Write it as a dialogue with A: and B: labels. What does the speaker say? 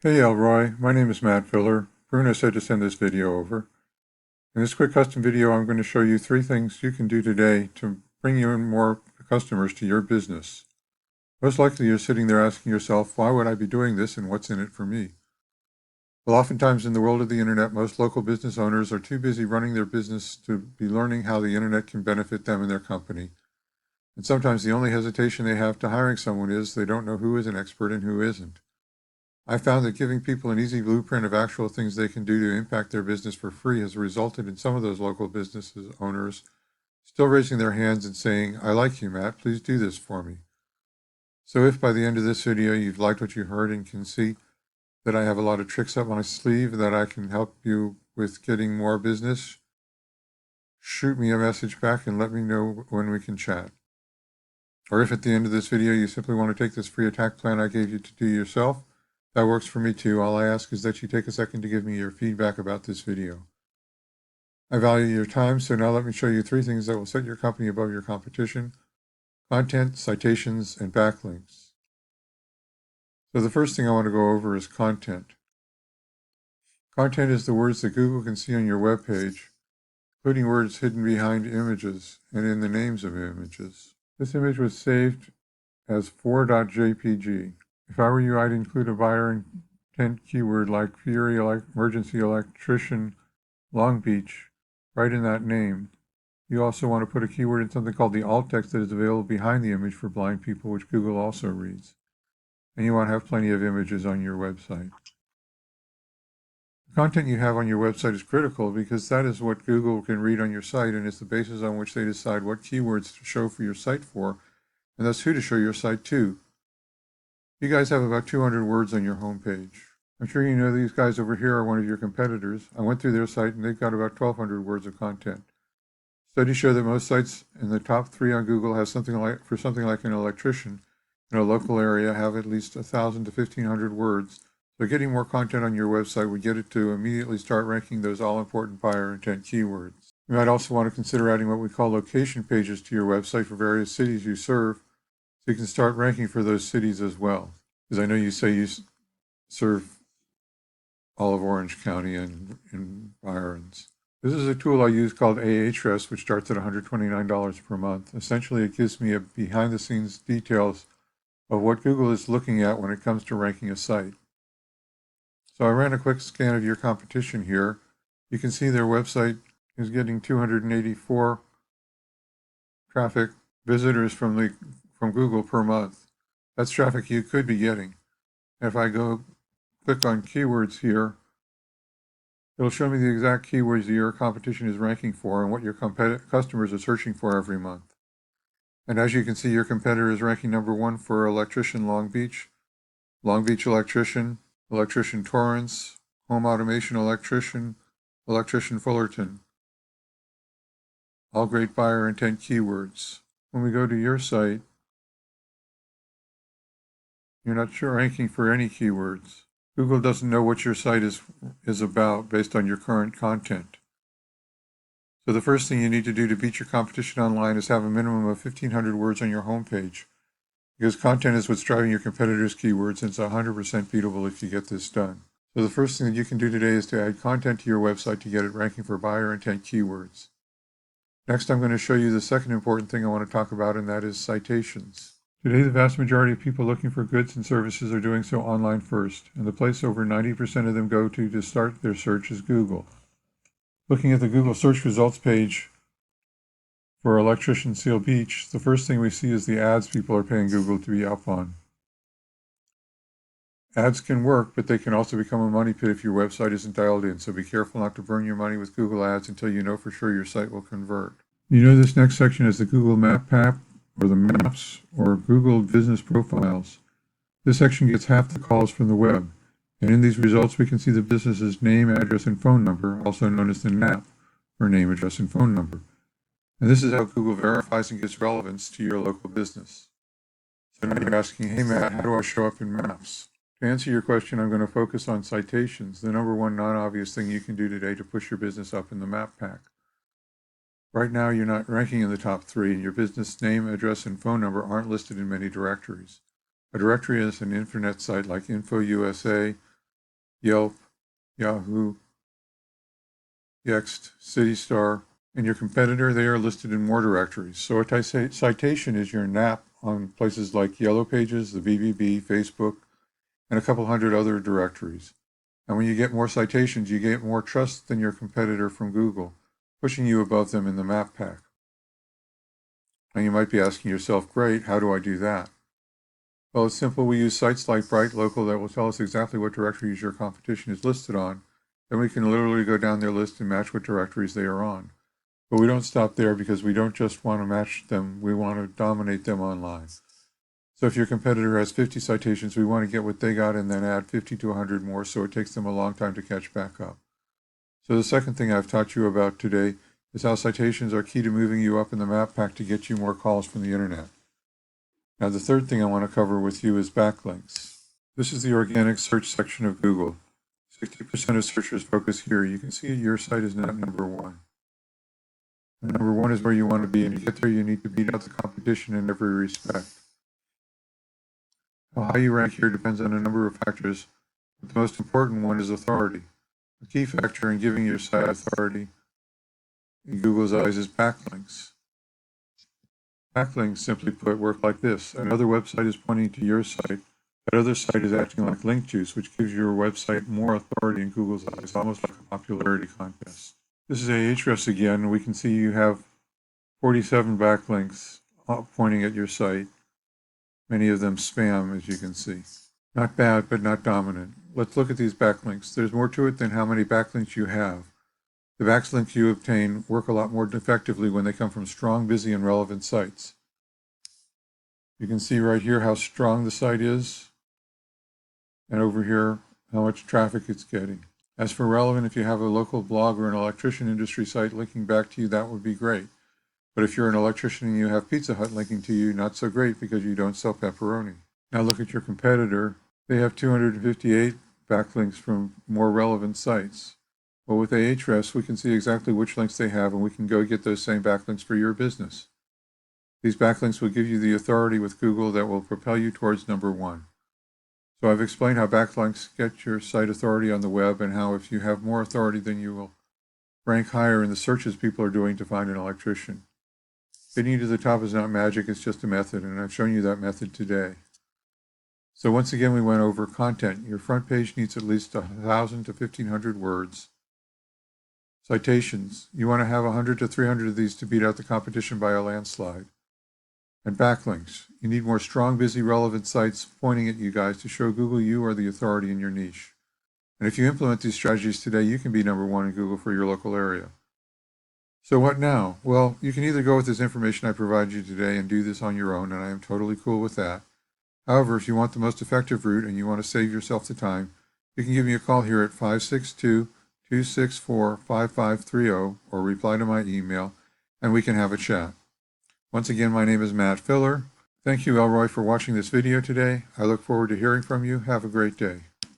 A: Hey Elroy, my name is Matt Filler. Bruno said to send this video over. In this quick custom video, I'm going to show you 3 things you can do today to bring you in more customers to your business. Most likely you're sitting there asking yourself, why would I be doing this and what's in it for me? Well, oftentimes in the world of the internet, most local business owners are too busy running their business to be learning how the internet can benefit them and their company. And sometimes the only hesitation they have to hiring someone is they don't know who is an expert and who isn't. I found that giving people an easy blueprint of actual things they can do to impact their business for free has resulted in some of those local business owners still raising their hands and saying, I like you, Matt, please do this for me. So if by the end of this video you've liked what you heard and can see that I have a lot of tricks up my sleeve that I can help you with getting more business, shoot me a message back and let me know when we can chat. Or if at the end of this video you simply want to take this free attack plan I gave you to do yourself, that works for me too. All I ask is that you take a second to give me your feedback about this video. I value your time, so now let me show you 3 things that will set your company above your competition: content, citations, and backlinks. So the first thing I want to go over is content. Content is the words that Google can see on your web page, including words hidden behind images and in the names of images. This image was saved as 4.jpg. If I were you, I'd include a buyer intent keyword like Fury Emergency Electrician Long Beach right in that name. You also want to put a keyword in something called the alt text that is available behind the image for blind people, which Google also reads. And you want to have plenty of images on your website. The content you have on your website is critical because that is what Google can read on your site and is the basis on which they decide what keywords to show for your site for, and thus who to show your site to. You guys have about 200 words on your homepage. I'm sure you know these guys over here are one of your competitors. I went through their site and they've got about 1,200 words of content. Studies show that most sites in the top 3 on Google have something like an electrician in a local area have at least 1,000 to 1,500 words. So getting more content on your website would get it to immediately start ranking those all-important buyer intent keywords. You might also want to consider adding what we call location pages to your website for various cities you serve, so you can start ranking for those cities as well. Because I know you say you serve all of Orange County and Byron's. This is a tool I use called Ahrefs, which starts at $129 per month. Essentially, it gives me a behind-the-scenes details of what Google is looking at when it comes to ranking a site. So I ran a quick scan of your competition here. You can see their website is getting 284 traffic visitors from Google per month. That's traffic you could be getting. If I go click on keywords here, it'll show me the exact keywords that your competition is ranking for and what your customers are searching for every month. And as you can see, your competitor is ranking number 1 for Electrician Long Beach Electrician, Electrician Torrance, Home Automation Electrician, Electrician Fullerton. All great buyer intent keywords. When we go to your site, you're not sure ranking for any keywords. Google doesn't know what your site is about based on your current content. So the first thing you need to do to beat your competition online is have a minimum of 1,500 words on your homepage, because content is what's driving your competitors' keywords, and it's 100% beatable if you get this done. So the first thing that you can do today is to add content to your website to get it ranking for buyer intent keywords. Next, I'm going to show you the second important thing I want to talk about, and that is citations. Today, the vast majority of people looking for goods and services are doing so online first, and the place over 90% of them go to start their search is Google. Looking at the Google search results page for Electrician Seal Beach, the first thing we see is the ads people are paying Google to be up on. Ads can work, but they can also become a money pit if your website isn't dialed in, so be careful not to burn your money with Google ads until you know for sure your site will convert. You know this next section is the Google Map app, or the Maps, or Google Business Profiles. This section gets half the calls from the web, and in these results we can see the business's name, address, and phone number, also known as the NAP, or name, address, and phone number. And this is how Google verifies and gives relevance to your local business. So now you're asking, hey Matt, how do I show up in Maps? To answer your question, I'm going to focus on citations, the number 1 non-obvious thing you can do today to push your business up in the map pack. Right now, you're not ranking in the top 3, and your business name, address, and phone number aren't listed in many directories. A directory is an intranet site like InfoUSA, Yelp, Yahoo, Yext, CityStar, and your competitor, they are listed in more directories. So a citation is your NAP on places like Yellow Pages, the BBB, Facebook, and a couple hundred other directories. And when you get more citations, you get more trust than your competitor from Google, pushing you above them in the map pack. And you might be asking yourself, great, how do I do that? Well, it's simple. We use sites like Bright Local that will tell us exactly what directories your competition is listed on. Then we can literally go down their list and match what directories they are on. But we don't stop there because we don't just want to match them, we want to dominate them online. So if your competitor has 50 citations, we want to get what they got and then add 50 to 100 more, so it takes them a long time to catch back up. So the second thing I've taught you about today is how citations are key to moving you up in the map pack to get you more calls from the internet. Now the third thing I want to cover with you is backlinks. This is the organic search section of Google. 60% of searchers focus here. You can see your site is not number one. And number one is where you want to be, and to get there you need to beat out the competition in every respect. How you rank here depends on a number of factors, but the most important one is authority. A key factor in giving your site authority in Google's eyes is backlinks. Backlinks, simply put, work like this. Another website is pointing to your site. That other site is acting like link juice, which gives your website more authority in Google's eyes, almost like a popularity contest. This is Ahrefs again. We can see you have 47 backlinks pointing at your site. Many of them spam, as you can see. Not bad, but not dominant. Let's look at these backlinks. There's more to it than how many backlinks you have. The backlinks you obtain work a lot more effectively when they come from strong, busy, and relevant sites. You can see right here how strong the site is, and over here how much traffic it's getting. As for relevant, if you have a local blog or an electrician industry site linking back to you, that would be great. But if you're an electrician and you have Pizza Hut linking to you, not so great because you don't sell pepperoni. Now look at your competitor. They have 258 backlinks from more relevant sites. Well, with Ahrefs, we can see exactly which links they have, and we can go get those same backlinks for your business. These backlinks will give you the authority with Google that will propel you towards number one. So I've explained how backlinks get your site authority on the web, and how if you have more authority, then you will rank higher in the searches people are doing to find an electrician. Getting to the top is not magic, it's just a method, and I've shown you that method today. So once again, we went over content. Your front page needs at least 1,000 to 1,500 words. Citations. You want to have 100 to 300 of these to beat out the competition by a landslide. And backlinks. You need more strong, busy, relevant sites pointing at you guys to show Google you are the authority in your niche. And if you implement these strategies today, you can be number one in Google for your local area. So what now? Well, you can either go with this information I provide you today and do this on your own, and I am totally cool with that. However, if you want the most effective route and you want to save yourself the time, you can give me a call here at 562-264-5530 or reply to my email, and we can have a chat. Once again, my name is Matt Filler. Thank you, Elroy, for watching this video today. I look forward to hearing from you. Have a great day.